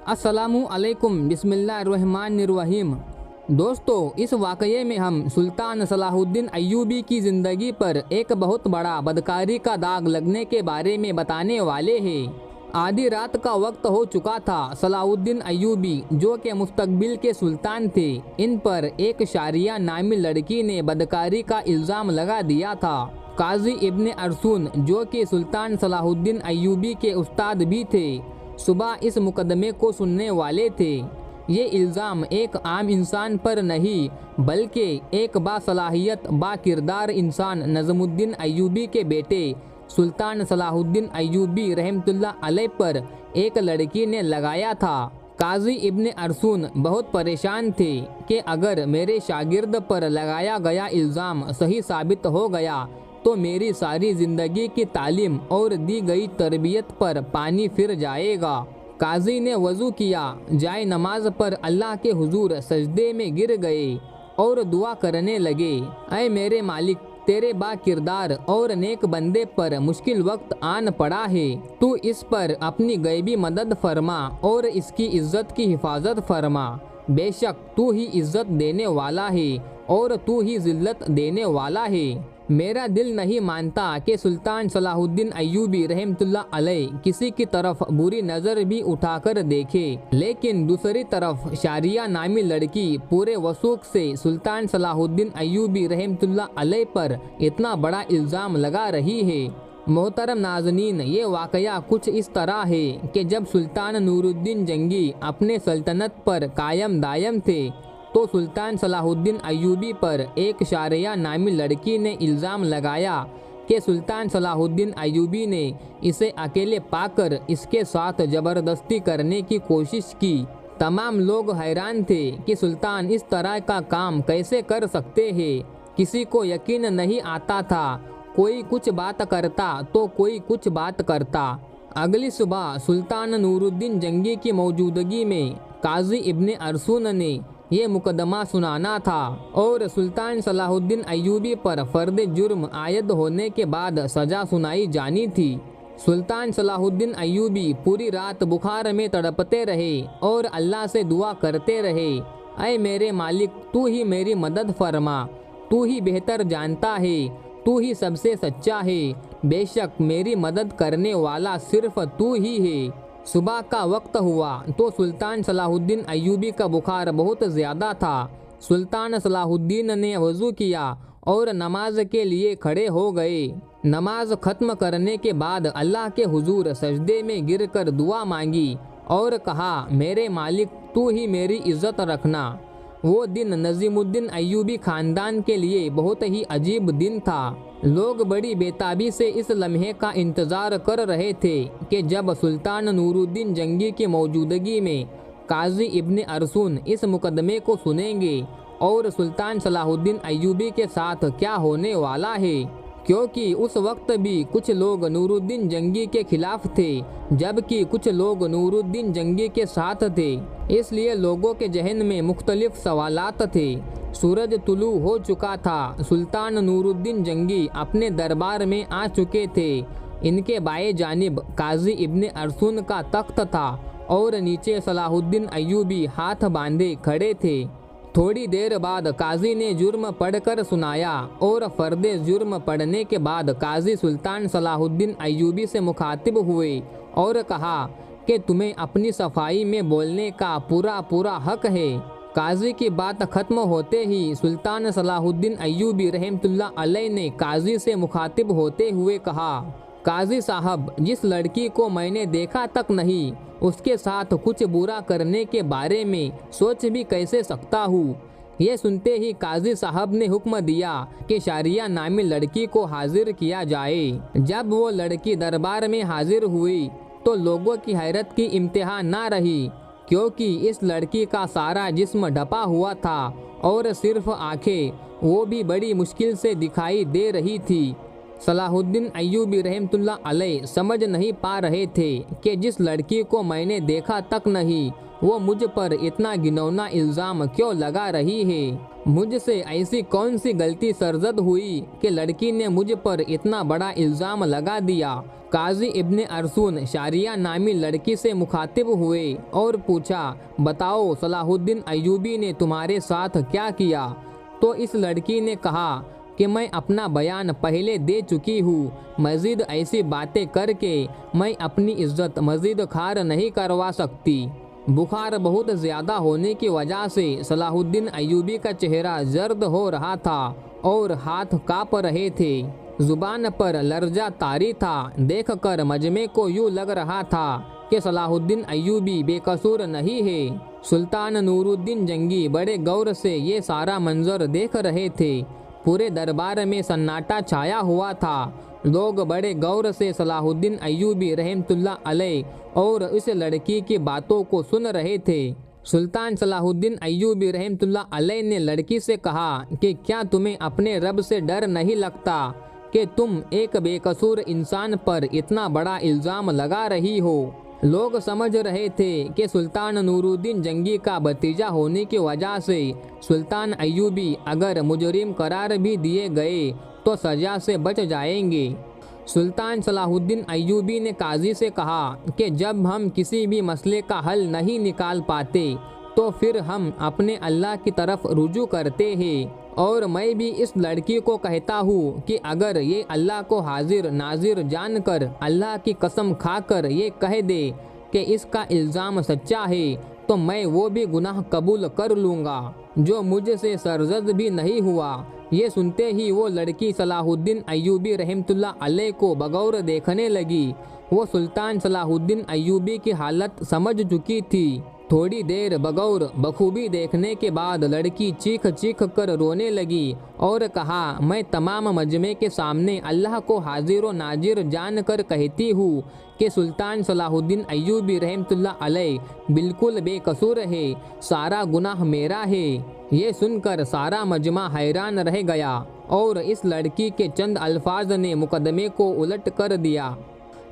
अस्सलामु अलैकुम बिस्मिल्लाहिर्रहमानिर्रहीम। दोस्तों, इस वाक़ये में हम सुल्तान सलाहुद्दीन अय्यूबी की ज़िंदगी पर एक बहुत बड़ा बदकारी का दाग लगने के बारे में बताने वाले हैं। आधी रात का वक्त हो चुका था। सलाहुद्दीन अय्यूबी जो कि मुस्तकबिल के सुल्तान थे, इन पर एक शारिया नामी लड़की ने बदकारी का इल्ज़ाम लगा दिया था। काजी इब्ने अरसून जो कि सुल्तान सलाहुद्दीन अय्यूबी के उस्ताद भी थे, सुबह इस मुकदमे को सुनने वाले थे। ये इल्ज़ाम एक आम इंसान पर नहीं बल्कि एक बासलाहियत बाकिरदार इंसान नज़मुद्दीन अय्यूबी के बेटे सुल्तान सलाहुद्दीन अय्यूबी रहमतुल्लाह अलैह पर एक लड़की ने लगाया था। काजी इब्ने अरसून बहुत परेशान थे कि अगर मेरे शागिर्द पर लगाया गया इल्ज़ाम सही साबित हो गया तो मेरी सारी ज़िंदगी की तालीम और दी गई तरबियत पर पानी फिर जाएगा। काजी ने वज़ू किया, जाए नमाज पर अल्लाह के हुजूर सजदे में गिर गए और दुआ करने लगे, ऐ मेरे मालिक, तेरे बा किरदार और नेक बंदे पर मुश्किल वक्त आन पड़ा है। तू इस पर अपनी गैबी मदद फरमा और इसकी इज्जत की हिफाजत फरमा। बेशक तू ही इज्जत देने वाला है और तू ही जिल्लत देने वाला है। मेरा दिल नहीं मानता कि सुल्तान सलाहुद्दीन अय्यूबी रहमतुल्लाह अलैह किसी की तरफ बुरी नज़र भी उठाकर देखे, लेकिन दूसरी तरफ शारिया नामी लड़की पूरे वसूख से सुल्तान सलाहुद्दीन अय्यूबी रहमतुल्लाह अलैह पर इतना बड़ा इल्ज़ाम लगा रही है। मोहतरम नाज़नीन, ये वाक़या कुछ इस तरह है कि जब सुल्तान नूरुद्दीन जंगी अपने सल्तनत पर कायम दायम थे तो सुल्तान सलाहुद्दीन अय्यूबी पर एक शारिया नामी लड़की ने इल्ज़ाम लगाया कि सुल्तान सलाहुद्दीन अय्यूबी ने इसे अकेले पाकर इसके साथ ज़बरदस्ती करने की कोशिश की। तमाम लोग हैरान थे कि सुल्तान इस तरह का काम कैसे कर सकते हैं। किसी को यकीन नहीं आता था। कोई कुछ बात करता तो कोई कुछ बात करता। अगली सुबह सुल्तान नूरुद्दीन जंगी की मौजूदगी में काजी इब्ने अरसून ने ये मुकदमा सुनाना था और सुल्तान सलाहुद्दीन अय्यूबी पर फ़र्द जुर्म आयद होने के बाद सज़ा सुनाई जानी थी। सुल्तान सलाहुद्दीन अय्यूबी पूरी रात बुखार में तड़पते रहे और अल्लाह से दुआ करते रहे, ऐ मेरे मालिक, तू ही मेरी मदद फरमा, तू ही बेहतर जानता है, तू ही सबसे सच्चा है। बेशक मेरी मदद करने वाला सिर्फ तू ही है। सुबह का वक्त हुआ तो सुल्तान सलाहुद्दीन अय्यूबी का बुखार बहुत ज़्यादा था। सुल्तान सलाहुद्दीन ने वज़ू किया और नमाज के लिए खड़े हो गए। नमाज ख़त्म करने के बाद अल्लाह के हुजूर सजदे में गिरकर दुआ मांगी और कहा, मेरे मालिक, तू ही मेरी इज़्ज़त रखना। वो दिन नज़ीमुद्दीन अय्यूबी ख़ानदान के लिए बहुत ही अजीब दिन था। लोग बड़ी बेताबी से इस लम्हे का इंतज़ार कर रहे थे कि जब सुल्तान नूरुद्दीन जंगी की मौजूदगी में काजी इब्ने अरसून इस मुकदमे को सुनेंगे और सुल्तान सलाहुद्दीन अय्यूबी के साथ क्या होने वाला है, क्योंकि उस वक्त भी कुछ लोग नूरुद्दीन जंगी के खिलाफ थे जबकि कुछ लोग नूरुद्दीन जंगी के साथ थे। इसलिए लोगों के जहन में मुख्तलिफ सवालात थे। सूरज तुलू हो चुका था। सुल्तान नूरुद्दीन जंगी अपने दरबार में आ चुके थे। इनके बाएं जानिब काजी इब्ने अरसून का तख्त था और नीचे सलाहुद्दीन अय्यूबी हाथ बांधे खड़े थे। थोड़ी देर बाद काजी ने जुर्म पढ़कर सुनाया और फ़र्दे जुर्म पढ़ने के बाद काजी सुल्तान सलाहुद्दीन अय्यूबी से मुखातिब हुए और कहा कि तुम्हें अपनी सफाई में बोलने का पूरा हक है। काजी की बात ख़त्म होते ही सुल्तान सलाहुद्दीन अय्यूबी रहमतुल्लाह अलैह ने काजी से मुखातिब होते हुए कहा, काजी साहब, जिस लड़की को मैंने देखा तक नहीं उसके साथ कुछ बुरा करने के बारे में सोच भी कैसे सकता हूँ। ये सुनते ही काजी साहब ने हुक्म दिया कि शारिया नामी लड़की को हाजिर किया जाए। जब वो लड़की दरबार में हाजिर हुई तो लोगों की हैरत की इम्तिहा ना रही, क्योंकि इस लड़की का सारा जिस्म ढपा हुआ था और सिर्फ आंखें, वो भी बड़ी मुश्किल से दिखाई दे रही थी। सलाहुद्दीन अय्यूबी रहमतुल्लाह अलैह समझ नहीं पा रहे थे कि जिस लड़की को मैंने देखा तक नहीं वो मुझ पर इतना घिनौना इल्ज़ाम क्यों लगा रही है। मुझसे ऐसी कौन सी गलती सरजद हुई कि लड़की ने मुझ पर इतना बड़ा इल्ज़ाम लगा दिया। काजी इब्ने अरसून शारिया नामी लड़की से मुखातिब हुए और पूछा, बताओ सलाहुद्दीन अय्यूबी ने तुम्हारे साथ क्या किया। तो इस लड़की ने कहा कि मैं अपना बयान पहले दे चुकी हूँ, मज़ीद ऐसी बातें करके मैं अपनी इज्जत मज़ीद खार नहीं करवा सकती। बुखार बहुत ज़्यादा होने की वजह से सलाहुद्दीन अय्यूबी का चेहरा जर्द हो रहा था और हाथ काँप रहे थे। जुबान पर लर्जा तारी था। देखकर मजमे को यूँ लग रहा था कि सलाहुद्दीन अय्यूबी बेकसूर नहीं है। सुल्तान नूरुद्दीन जंगी बड़े गौर से ये सारा मंजर देख रहे थे। पूरे दरबार में सन्नाटा छाया हुआ था। लोग बड़े गौर से सलाहुद्दीन अय्यूबी रहमतुल्लाह अलैह और इस लड़की की बातों को सुन रहे थे। सुल्तान सलाहुद्दीन अय्यूबी रहमतुल्लाह अलैह ने लड़की से कहा कि क्या तुम्हें अपने रब से डर नहीं लगता कि तुम एक बेकसूर इंसान पर इतना बड़ा इल्ज़ाम लगा रही हो। लोग समझ रहे थे कि सुल्तान नूरुद्दीन जंगी का भतीजा होने की वजह से सुल्तान अय्यूबी अगर मुजरिम करार भी दिए गए तो सज़ा से बच जाएंगे। सुल्तान सलाहुद्दीन अय्यूबी ने काजी से कहा कि जब हम किसी भी मसले का हल नहीं निकाल पाते तो फिर हम अपने अल्लाह की तरफ रुजू करते हैं। और मैं भी इस लड़की को कहता हूँ कि अगर ये अल्लाह को हाजिर नाजिर जानकर अल्लाह की कसम खाकर ये कह दे कि इसका इल्ज़ाम सच्चा है तो मैं वो भी गुनाह कबूल कर लूँगा जो मुझसे सरजद भी नहीं हुआ। ये सुनते ही वो लड़की सलाहुद्दीन अय्यूबी रहमतुल्लाह अलैह को बगौर देखने लगी। वो सुल्तान सलाहुद्दीन अय्यूबी की हालत समझ चुकी थी। थोड़ी देर बगौर बखूबी देखने के बाद लड़की चीख चीख कर रोने लगी और कहा, मैं तमाम मजमे के सामने अल्लाह को हाजिर व नाजिर जान कर कहती हूँ कि सुल्तान सलाहुद्दीन अय्यूबी रहमतुल्लाह अलैह बिल्कुल बेकसूर है, सारा गुनाह मेरा है। ये सुनकर सारा मजमा हैरान रह गया और इस लड़की के चंद अल्फाज ने मुकदमे को उलट कर दिया।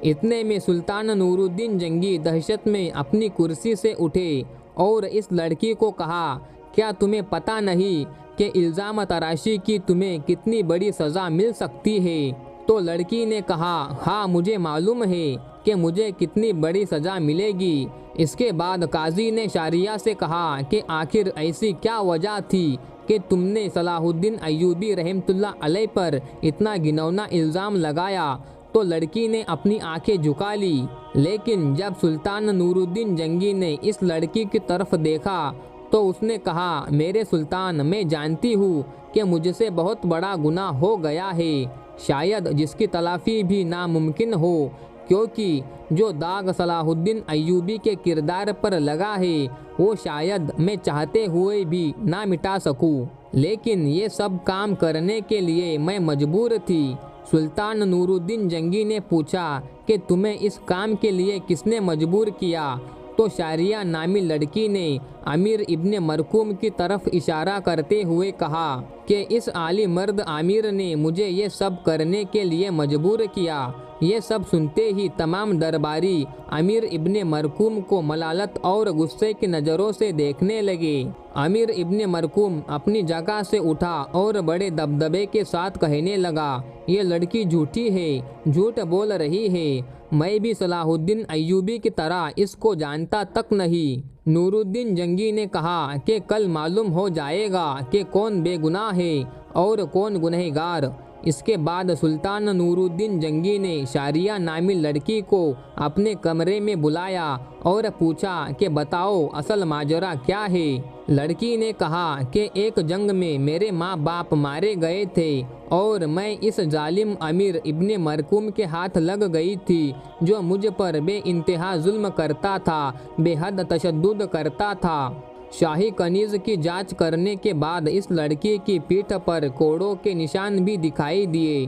इतने में सुल्तान नूरुद्दीन जंगी दहशत में अपनी कुर्सी से उठे और इस लड़की को कहा, क्या तुम्हें पता नहीं कि इल्ज़ाम तराशी की तुम्हें कितनी बड़ी सज़ा मिल सकती है। तो लड़की ने कहा, हाँ मुझे मालूम है कि मुझे कितनी बड़ी सज़ा मिलेगी। इसके बाद काजी ने शारिया से कहा कि आखिर ऐसी क्या वजह थी कि तुमने सलाहुद्दीन अय्यूबी रहमतुल्लाह अलैह पर इतना घिनौना इल्ज़ाम लगाया। तो लड़की ने अपनी आंखें झुका ली, लेकिन जब सुल्तान नूरुद्दीन जंगी ने इस लड़की की तरफ देखा तो उसने कहा, मेरे सुल्तान, मैं जानती हूँ कि मुझसे बहुत बड़ा गुनाह हो गया है, शायद जिसकी तलाफ़ी भी नामुमकिन हो, क्योंकि जो दाग सलाहुद्दीन अय्यूबी के किरदार पर लगा है वो शायद मैं चाहते हुए भी ना मिटा सकूँ, लेकिन ये सब काम करने के लिए मैं मजबूर थी। सुल्तान नूरुद्दीन जंगी ने पूछा कि तुम्हें इस काम के लिए किसने मजबूर किया। तो शारिया नामी लड़की ने अमीर इब्ने मरकूम की तरफ इशारा करते हुए कहा कि इस आली मर्द आमिर ने मुझे ये सब करने के लिए मजबूर किया। ये सब सुनते ही तमाम दरबारी अमीर इब्ने मरकूम को मलालत और गुस्से की नज़रों से देखने लगे। अमीर इब्ने मरकूम अपनी जगह से उठा और बड़े दबदबे के साथ कहने लगा, ये लड़की झूठी है, झूठ बोल रही है। मैं भी सलाहुद्दीन अय्यूबी की तरह इसको जानता तक नहीं। नूरुद्दीन जंगी ने कहा कि कल मालूम हो जाएगा कि कौन बेगुनाह है और कौन गुनहगार। इसके बाद सुल्तान नूरुद्दीन जंगी ने शारिया नामी लड़की को अपने कमरे में बुलाया और पूछा कि बताओ असल माजरा क्या है। लड़की ने कहा कि एक जंग में मेरे माँ बाप मारे गए थे और मैं इस जालिम अमीर इब्ने मरकूम के हाथ लग गई थी, जो मुझ पर बेइंतहा जुल्म करता था, बेहद तशद्दुद करता था। शाही कनीज की जांच करने के बाद इस लड़की की पीठ पर कोड़ों के निशान भी दिखाई दिए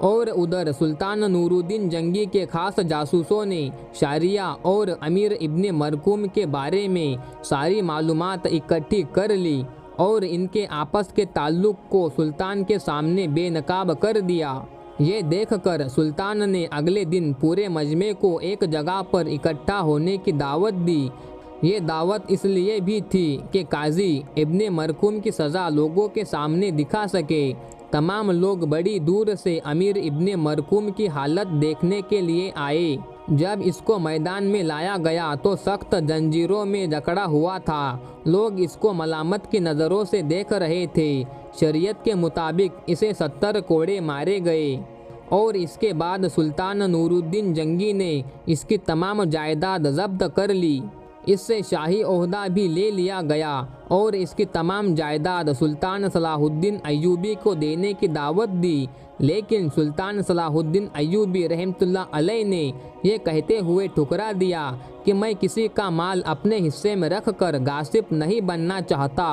और उधर सुल्तान नूरुद्दीन जंगी के खास जासूसों ने शारिया और अमीर इब्ने मरकूम के बारे में सारी मालूमात इकट्ठी कर ली और इनके आपस के ताल्लुक़ को सुल्तान के सामने बेनकाब कर दिया। ये देखकर सुल्तान ने अगले दिन पूरे मजमे को एक जगह पर इकट्ठा होने की दावत दी। ये दावत इसलिए भी थी कि काजी इब्ने मरकूम की सज़ा लोगों के सामने दिखा सके। तमाम लोग बड़ी दूर से अमीर इब्ने मरकूम की हालत देखने के लिए आए। जब इसको मैदान में लाया गया तो सख्त जंजीरों में जकड़ा हुआ था। लोग इसको मलामत की नज़रों से देख रहे थे। शरीयत के मुताबिक इसे 70 कोड़े मारे गए और इसके बाद सुल्तान नूरुद्दीन जंगी ने इसकी तमाम जायदाद जब्त कर ली। इससे शाही ओहदा भी ले लिया गया और इसकी तमाम जायदाद सुल्तान सलाहुद्दीन अय्यूबी को देने की दावत दी। लेकिन सुल्तान सलाहुद्दीन अय्यूबी रहमतुल्लाह अलैह ने यह कहते हुए ठुकरा दिया कि मैं किसी का माल अपने हिस्से में रख कर गासिब नहीं बनना चाहता।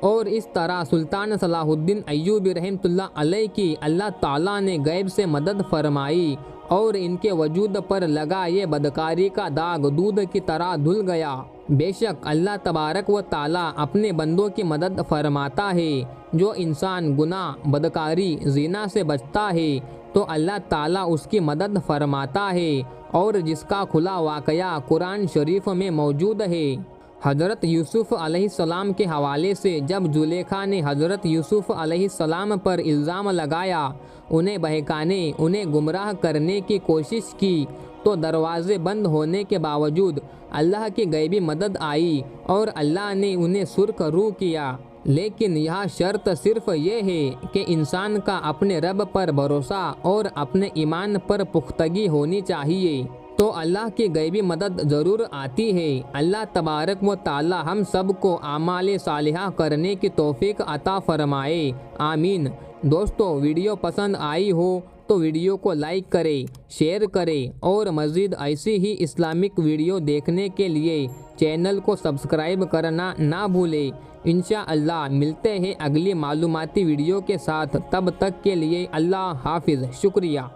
और इस तरह सुल्तान सलाहुद्दीन अय्यूबी रहमतुल्लाह अलैह की अल्लाह ताला ने गैब से मदद फरमाई और इनके वजूद पर लगा ये बदकारी का दाग दूध की तरह धुल गया। बेशक अल्लाह तबारक व ताला अपने बंदों की मदद फरमाता है। जो इंसान गुनाह, बदकारी, ज़िना से बचता है तो अल्लाह ताला उसकी मदद फरमाता है। और जिसका खुला वाक़या कुरान शरीफ में मौजूद है। हज़रत यूसुफ़ अलैहिस्सलाम के हवाले से जब जुलेखा ने हज़रत यूसुफ़ अलैहिस्सलाम पर इल्ज़ाम लगाया, उन्हें बहकाने, उन्हें गुमराह करने की कोशिश की तो दरवाज़े बंद होने के बावजूद अल्लाह की गैबी मदद आई और अल्लाह ने उन्हें सुर्ख रू किया। लेकिन यह शर्त सिर्फ ये है कि इंसान का अपने रब पर भरोसा और अपने ईमान पर पुख्तगी होनी चाहिए, तो अल्लाह की गैबी मदद ज़रूर आती है। अल्लाह तबारक व ताला हम सब को आमाल सालिहा करने की तौफीक अता फरमाए, आमीन। दोस्तों, वीडियो पसंद आई हो तो वीडियो को लाइक करें, शेयर करें और मज़ीद ऐसी ही इस्लामिक वीडियो देखने के लिए चैनल को सब्सक्राइब करना ना भूलें। इंशाअल्लाह मिलते हैं अगली मालूमाती वीडियो के साथ। तब तक के लिए अल्लाह हाफिज़। शुक्रिया।